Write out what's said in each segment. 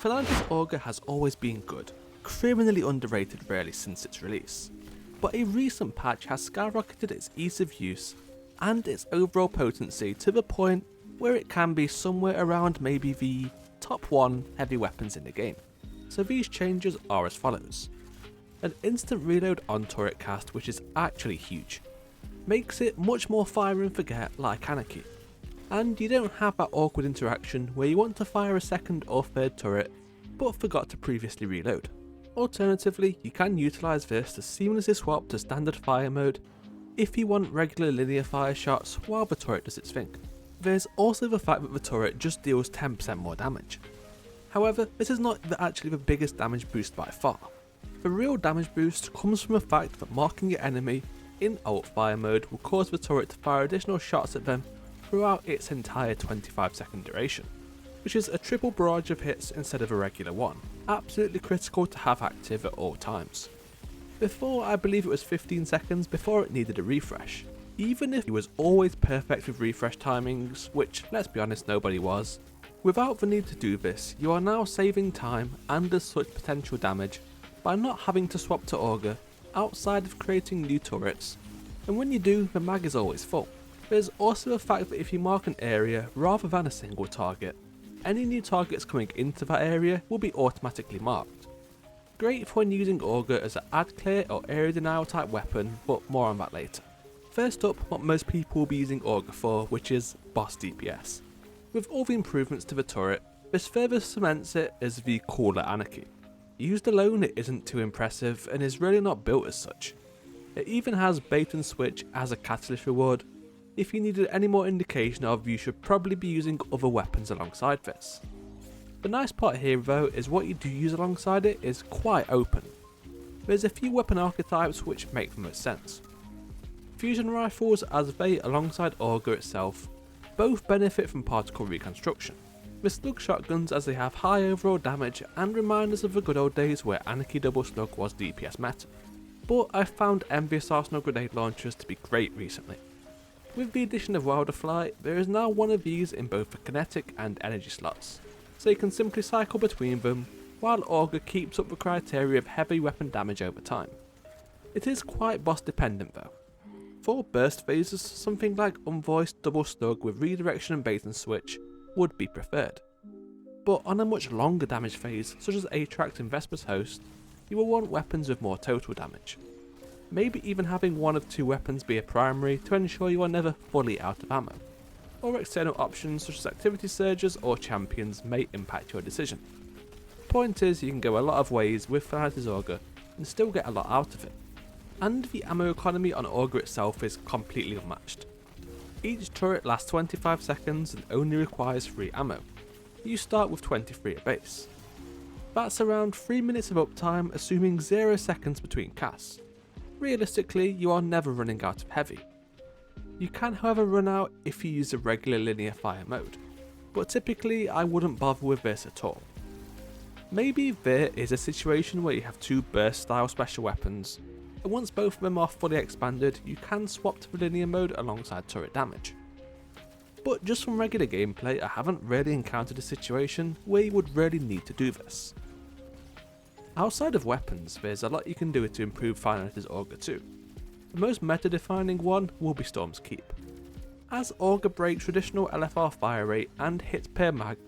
Finality's Auger has always been good, criminally underrated really since its release, but a recent patch has skyrocketed its ease of use and its overall potency to the point where it can be somewhere around maybe the top 1 heavy weapons in the game. So these changes are as follows. An instant reload on turret cast, which is actually huge, makes it much more fire and forget like Anarchy, and you don't have that awkward interaction where you want to fire a second or third turret but forgot to previously reload. Alternatively, you can utilise this to seamlessly swap to standard fire mode if you want regular linear fire shots while the turret does its thing. There's also the fact that the turret just deals 10% more damage. However, this is not actually the biggest damage boost by far. The real damage boost comes from the fact that marking your enemy in alt fire mode will cause the turret to fire additional shots at them throughout its entire 25-second duration, which is a triple barrage of hits instead of a regular one, absolutely critical to have active at all times. Before, I believe it was 15 seconds before it needed a refresh. Even if it was always perfect with refresh timings, which let's be honest nobody was, without the need to do this, you are now saving time and as such potential damage by not having to swap to Auger outside of creating new turrets, and when you do, the mag is always full. There's also the fact that if you mark an area rather than a single target, any new targets coming into that area will be automatically marked. Great for when using Auger as an ad clear or area denial type weapon, but more on that later. First up, what most people will be using Auger for, which is boss DPS. With all the improvements to the turret, this further cements it as the cooler Anarchy. Used alone it isn't too impressive and is really not built as such. It even has bait and switch as a catalyst reward, if you needed any more indication of you should probably be using other weapons alongside this. The nice part here though is what you do use alongside it is quite open. There's a few weapon archetypes which make the most sense. Fusion rifles, as they alongside Auger itself both benefit from particle reconstruction, with slug shotguns as they have high overall damage and remind us of the good old days where Anarchy double slug was DPS meta. But I've found envious arsenal grenade launchers to be great recently. With the addition of Wilderflight, there is now one of these in both the kinetic and energy slots, so you can simply cycle between them while Auger keeps up the criteria of heavy weapon damage over time. It is quite boss dependent though. For burst phases, something like unvoiced double slug with redirection and bait and switch would be preferred. But on a much longer damage phase, such as Atrax and Vesper's Host, you will want weapons with more total damage. Maybe even having one of two weapons be a primary to ensure you are never fully out of ammo. Or external options such as activity surges or champions may impact your decision. Point is, you can go a lot of ways with Finality's Auger and still get a lot out of it. And the ammo economy on Auger itself is completely unmatched. Each turret lasts 25 seconds and only requires 3 ammo. You start with 23 at base. That's around 3 minutes of uptime, assuming 0 seconds between casts. Realistically, you are never running out of heavy. You can however run out if you use a regular linear fire mode, but typically I wouldn't bother with this at all. Maybe there is a situation where you have 2 burst style special weapons, and once both of them are fully expanded, you can swap to the linear mode alongside turret damage. But just from regular gameplay, I haven't really encountered a situation where you would really need to do this. Outside of weapons, there's a lot you can do to improve Finality's Auger too. The most meta-defining one will be Storm's Keep. As Auger breaks traditional LFR fire rate and hits per mag,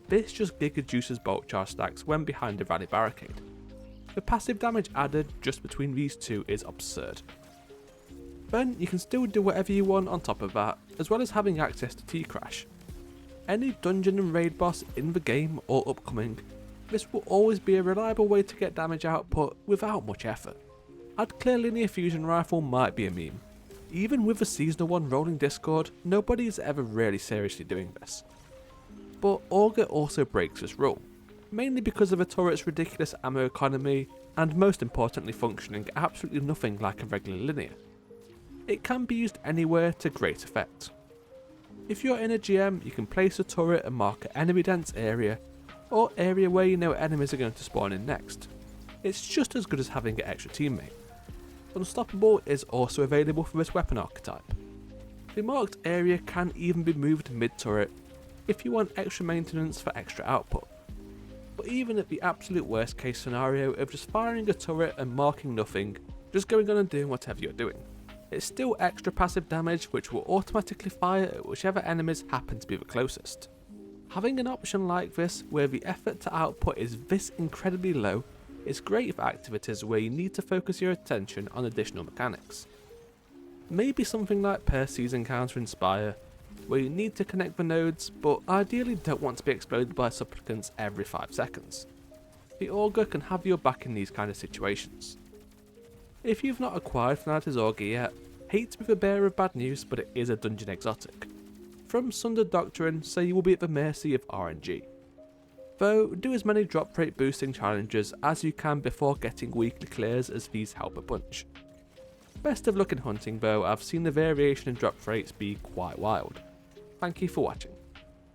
this just giga-juices bolt charge stacks when behind a rally barricade. The passive damage added just between these two is absurd. Then you can still do whatever you want on top of that, as well as having access to T-Crash. Any dungeon and raid boss in the game or upcoming, this will always be a reliable way to get damage output without much effort. I'd clear linear fusion rifle might be a meme. Even with the seasonal one rolling Discord, nobody is ever really seriously doing this. But Auger also breaks this rule, mainly because of the turret's ridiculous ammo economy and most importantly functioning absolutely nothing like a regular linear. It can be used anywhere to great effect. If you're in a GM, you can place a turret and mark an enemy dense area or area where you know enemies are going to spawn in next. It's just as good as having an extra teammate. Unstoppable is also available for this weapon archetype. The marked area can even be moved mid-turret if you want extra maintenance for extra output. But even at the absolute worst case scenario of just firing a turret and marking nothing, just going on and doing whatever you're doing, it's still extra passive damage which will automatically fire at whichever enemies happen to be the closest. Having an option like this where the effort to output is this incredibly low is great for activities where you need to focus your attention on additional mechanics. Maybe something like Percy's Encounter in Spire, where you need to connect the nodes but ideally don't want to be exploded by supplicants every 5 seconds. The Auger can have your back in these kind of situations. If you've not acquired Finality's Auger yet, hate to be the bearer of bad news, but it is a dungeon exotic. From Sundered Doctrine say you will be at the mercy of RNG. Though do as many drop rate boosting challenges as you can before getting weekly clears, as these help a bunch. Best of luck in hunting though, I've seen the variation in drop rates be quite wild. Thank you for watching.